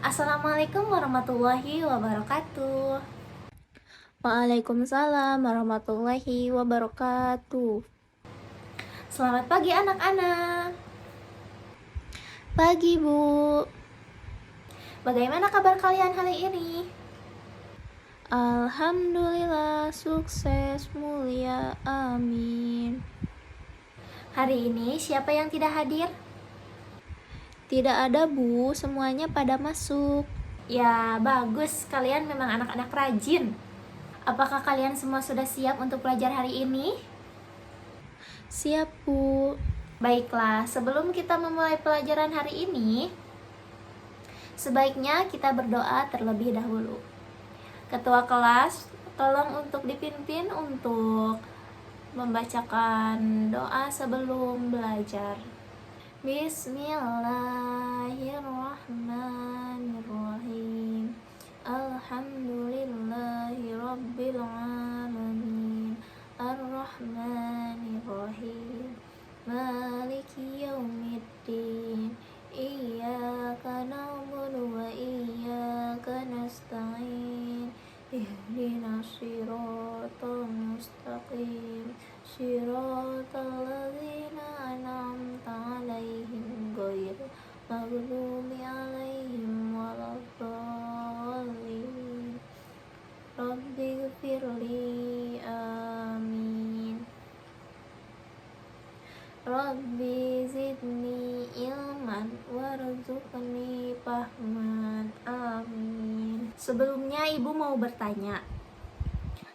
Assalamualaikum warahmatullahi wabarakatuh. Waalaikumsalam warahmatullahi wabarakatuh. Selamat pagi anak-anak. Pagi, Bu. Bagaimana kabar kalian hari ini? Alhamdulillah, sukses, mulia, amin. Hari ini siapa yang tidak hadir? Tidak ada, Bu. Semuanya pada masuk. Ya, bagus. Kalian memang anak-anak rajin. Apakah kalian semua sudah siap untuk belajar hari ini? Siap, Bu. Baiklah, sebelum kita memulai pelajaran hari ini, sebaiknya kita berdoa terlebih dahulu. Ketua kelas, tolong untuk dipimpin untuk membacakan doa sebelum belajar. Bismillahirrahmanirrahim. Alhamdulillahirabbil alamin. Arrahmanirrahim. Maliki yaumiddin. Iyyaka na'budu wa iyyaka nasta'in. Ihdinas siratal mustaqim. Siratal ladzina an'amta 'alaihim ghairil maghdubi 'alaihim waladdallin. Rabbighfirli, amin. Rabbi zidni ilman warzuqni fahman, amin. Sebelumnya ibu mau bertanya,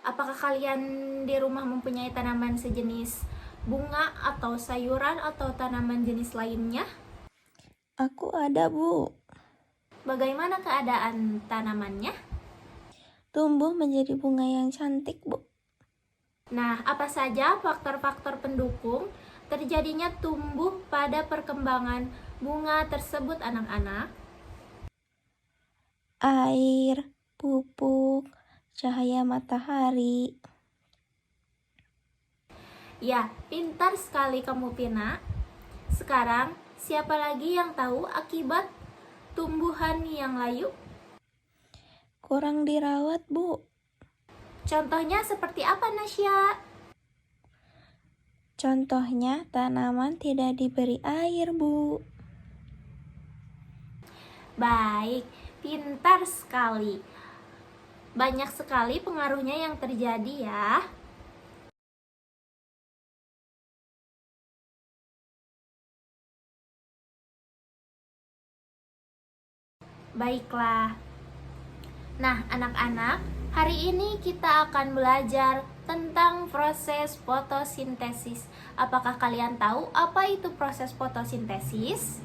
apakah kalian di rumah mempunyai tanaman sejenis bunga atau sayuran atau tanaman jenis lainnya? Aku ada, Bu. Bagaimana keadaan tanamannya? Tumbuh menjadi bunga yang cantik, Bu. Nah, apa saja faktor-faktor pendukung terjadinya tumbuh pada perkembangan bunga tersebut, anak-anak? Air, pupuk, cahaya matahari. Ya, pintar sekali kamu, Pina. Sekarang, siapa lagi yang tahu akibat tumbuhan yang layu? Kurang dirawat, Bu. Contohnya seperti apa, Nasya? Contohnya, tanaman tidak diberi air, Bu. Baik, pintar sekali. Banyak sekali pengaruhnya yang terjadi ya. Baiklah. Nah, anak-anak, hari ini kita akan belajar tentang proses fotosintesis. Apakah kalian tahu apa itu proses fotosintesis?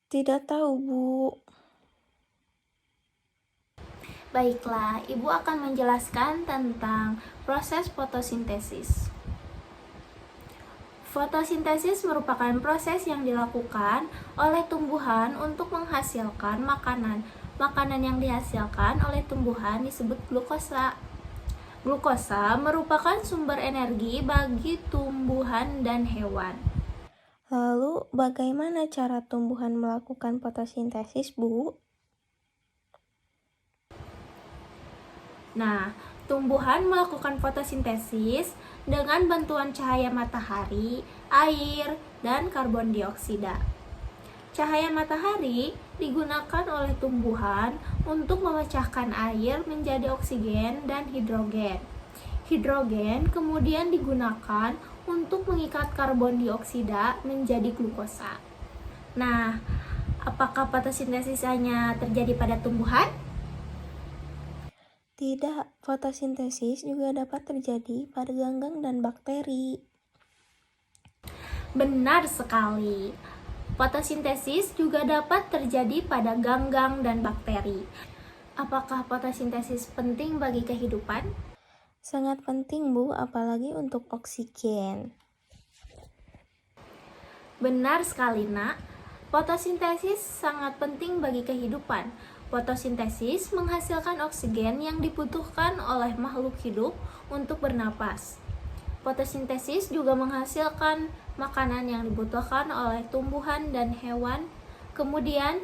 Tidak tahu, Bu. Baiklah, Ibu akan menjelaskan tentang proses fotosintesis. Fotosintesis merupakan proses yang dilakukan oleh tumbuhan untuk menghasilkan makanan. Makanan yang dihasilkan oleh tumbuhan disebut glukosa. Glukosa merupakan sumber energi bagi tumbuhan dan hewan. Lalu, bagaimana cara tumbuhan melakukan fotosintesis, Bu? Nah, tumbuhan melakukan fotosintesis dengan bantuan cahaya matahari, air, dan karbon dioksida. Cahaya matahari digunakan oleh tumbuhan untuk memecahkan air menjadi oksigen dan hidrogen. Hidrogen kemudian digunakan untuk mengikat karbon dioksida menjadi glukosa. Nah, apakah fotosintesis hanya terjadi pada tumbuhan? Tidak, fotosintesis juga dapat terjadi pada ganggang dan bakteri. Benar sekali. Fotosintesis juga dapat terjadi pada ganggang dan bakteri. Apakah fotosintesis penting bagi kehidupan? Sangat penting, Bu, apalagi untuk oksigen. Benar sekali, Nak. Fotosintesis sangat penting bagi kehidupan. Fotosintesis menghasilkan oksigen yang dibutuhkan oleh makhluk hidup untuk bernapas. Fotosintesis juga menghasilkan makanan yang dibutuhkan oleh tumbuhan dan hewan. Kemudian,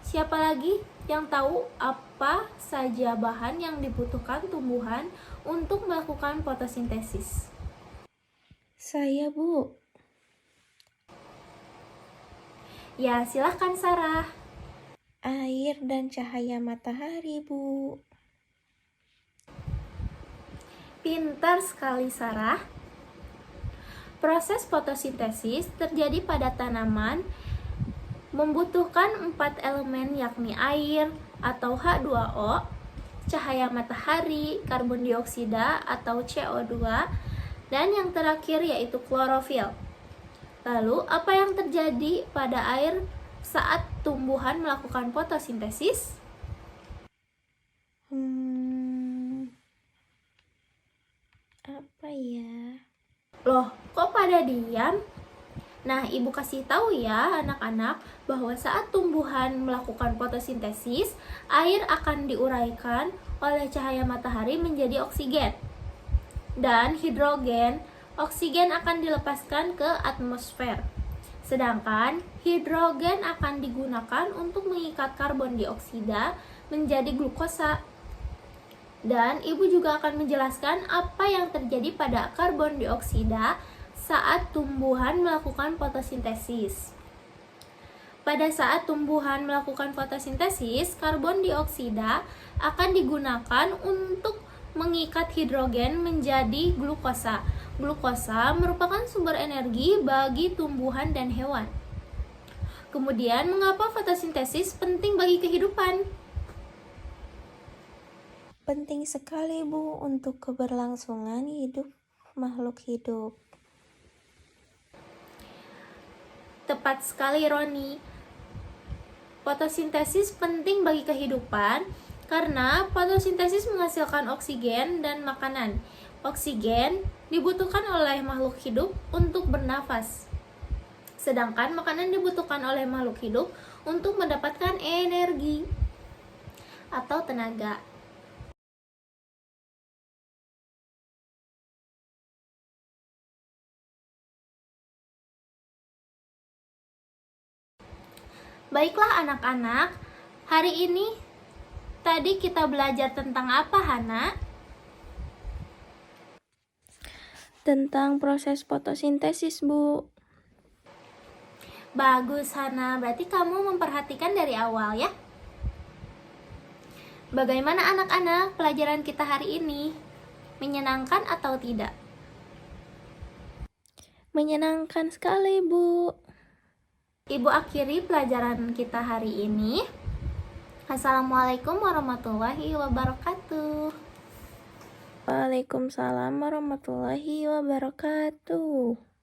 Siapa lagi yang tahu apa saja bahan yang dibutuhkan tumbuhan untuk melakukan fotosintesis? Saya, Bu. Ya, silahkan Sarah. Air dan cahaya matahari, Bu. Pintar sekali Sarah. Proses fotosintesis terjadi pada tanaman membutuhkan 4 elemen yakni air atau H2O, cahaya matahari, karbon dioksida atau CO2, dan yang terakhir yaitu klorofil. Lalu, apa yang terjadi pada air saat tumbuhan melakukan fotosintesis? Apa ya? Loh, kok pada diam? Nah, ibu kasih tahu ya anak-anak bahwa saat tumbuhan melakukan fotosintesis, air akan diuraikan oleh cahaya matahari menjadi oksigen. Dan hidrogen, oksigen akan dilepaskan ke atmosfer. Sedangkan hidrogen akan digunakan untuk mengikat karbon dioksida menjadi glukosa. Dan ibu juga akan menjelaskan apa yang terjadi pada karbon dioksida saat tumbuhan melakukan fotosintesis. Pada saat tumbuhan melakukan fotosintesis, karbon dioksida akan digunakan untuk mengikat hidrogen menjadi glukosa. Glukosa merupakan sumber energi bagi tumbuhan dan hewan. Kemudian, mengapa fotosintesis penting bagi kehidupan? Penting sekali, Bu, untuk keberlangsungan hidup makhluk hidup. Tepat sekali, Roni. Fotosintesis penting bagi kehidupan karena fotosintesis menghasilkan oksigen dan makanan. Oksigen dibutuhkan oleh makhluk hidup untuk bernafas. Sedangkan makanan dibutuhkan oleh makhluk hidup untuk mendapatkan energi atau tenaga. Baiklah anak-anak, hari ini tadi kita belajar tentang apa, Hana? Tentang proses fotosintesis, Bu. Bagus, Hana. Berarti kamu memperhatikan dari awal ya. Bagaimana anak-anak pelajaran kita hari ini? Menyenangkan atau tidak? Menyenangkan sekali, Bu. Ibu akhiri pelajaran kita hari ini. Assalamualaikum warahmatullahi wabarakatuh. Waalaikumsalam warahmatullahi wabarakatuh.